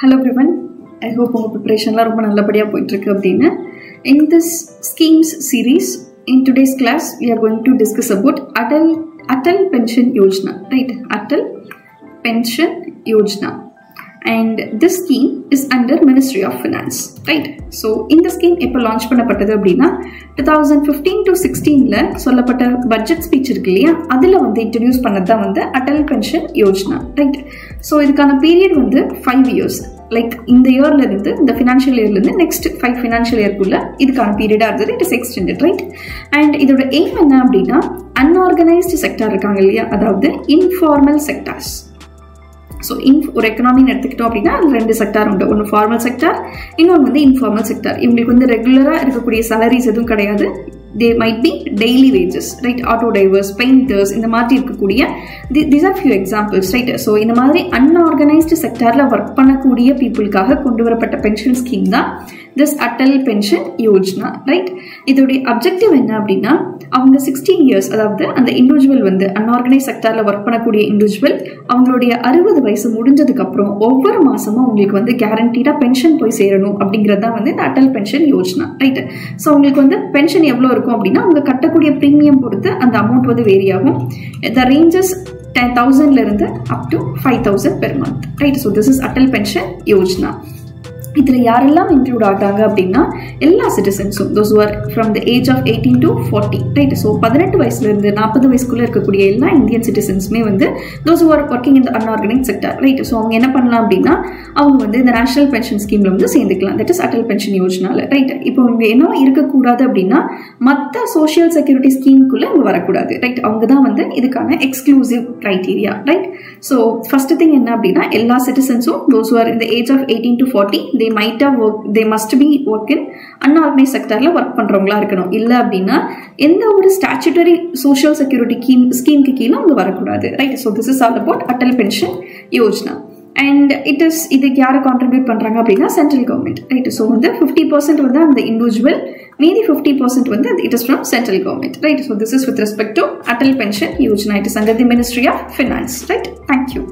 Hello everyone, I hope your preparation la romba nallapadiya poitirukku appadina. In this schemes series, in today's class, we are going to discuss about Atal Pension Yojana, right? Atal Pension Yojana. And this scheme is under Ministry of Finance, right? So, in the scheme, if launch பண்ணப்பட்டது அப்படினா 2015 to 16ல சொல்லப்பட்ட budget speech இருக்கு இல்லையா, அதுல வந்து introduce பண்ணதா வந்து Atal pension Yojana, right? So இதுக்கான பீரியட் வந்து 5 years, லைக் இந்த இயர்ல இருந்து இந்த ஃபினான்ஷியல் இயர்ல இருந்து நெக்ஸ்ட் 5 ஃபினான்ஷியல் இயர்க்குள்ள இதுக்கான பீரியடா இருந்தது. It is extended, right? And இதோட எய்ம் என்ன அப்படின்னா, அன்ஆர்கனைஸ்டு செக்டார் இருக்காங்க இல்லையா, அதாவது இன்ஃபார்மல் செக்டார்ஸ். ஸோ ஒரு எக்கனாமின்னு எடுத்துக்கிட்டோம் அப்படின்னா அது 2 செக்டார் உண்டு. ஒன்று ஃபார்மல் செக்டார், இன்னொன்று வந்து இன்ஃபார்மல் செக்டார். இவங்களுக்கு வந்து ரெகுலராக இருக்கக்கூடிய சேலரிஸ் எதுவும் கிடையாது. They might be daily wages, right? Auto drivers, painters, இந்த மாதிரி இருக்கக்கூடிய these are few examples, right? So இந்த மாதிரி அன்ஆர்கனைஸ்டு செக்டாரில் ஒர்க் பண்ணக்கூடிய பீப்புளுக்காக கொண்டு வரப்பட்ட பென்ஷன் ஸ்கீம் தான் this Atal pension Yojana, right? இதோடைய அப்ஜெக்டிவ் என்ன அப்படின்னா, அவங்க 16 years, அதாவது அந்த இண்டிவிஜுவல் வந்து அன்ஆர்கனைஸ் செக்டாரில் ஒர்க் பண்ணக்கூடிய இண்டிவிஜுவல் அவங்களுடைய 60 வயசு முடிஞ்சதுக்கு அப்புறம் ஒவ்வொரு மாசமும் அவங்களுக்கு வந்து கேரண்டீடா பென்ஷன் போய் சேரணும் அப்படிங்கிறது தான் வந்து இந்த Atal pension Yojana, right? So அவங்களுக்கு வந்து பென்ஷன் எவ்வளோ இருக்கும் அப்படின்னா, அவங்க கட்டக்கூடிய ப்ரீமியம் பொறுத்து அந்த அமௌண்ட் வந்து வேரி ஆகும். த ரேஞ்சஸ் 10,000ல இருந்து up to 5,000 per month, right? So this is Atal pension Yojana. இதில் யாரெல்லாம் இன்க்ளூட் ஆகிறாங்க அப்படின்னா, எல்லா சிட்டிசன்ஸும், those are from the age of 18 to 40, right? So 18 வயசுலேருந்து 40 வயசுக்குள்ளே இருக்கக்கூடிய எல்லா இந்தியன் சிட்டிசன்ஸுமே வந்து those are working in the unorganised sector, right? So அவங்க என்ன பண்ணலாம் அப்படின்னா, அவங்க வந்து இந்த நேஷனல் பென்ஷன் ஸ்கீமில் வந்து சேர்ந்துக்கலாம். தட் இஸ் அட்டல் பென்ஷன் யோஜனால, ரைட்? இப்போ இவங்க என்ன இருக்கக்கூடாது அப்படின்னா, மற்ற சோஷியல் செக்யூரிட்டி ஸ்கீமுக்குள்ளே அவங்க வரக்கூடாது, ரைட்? அவங்க தான் வந்து இதுக்கான exclusive criteria, right? So first thing என்ன அப்படின்னா, எல்லா சிட்டிசன்ஸும் தோஸ் ஆர் இந்த age of 18 to 40 they must be work in unorganized sectorல ஒர்க் பண்றவங்களா இருக்கணும். இல்ல அப்படின்னா எந்த ஒரு ஸ்டாச்சுட்டரி சோஷியல் செக்யூரிட்டி ஸ்கீமுக்கு கீழே அவங்க வரக்கூடாது, right? So this is all about Atal pension Yojana. And இதுக்கு யாரை கான்ட்ரிபியூட் பண்றாங்க அப்படின்னா, சென்ட்ரல் கவர்மெண்ட், ரைட்? ஸோ வந்து 50% வந்து அந்த இண்டிவிஜுவல், மீதி 50% வந்து it is from central government, right? So this is with respect to Atal pension Yojana. It is under the ministry of finance, right? Thank you.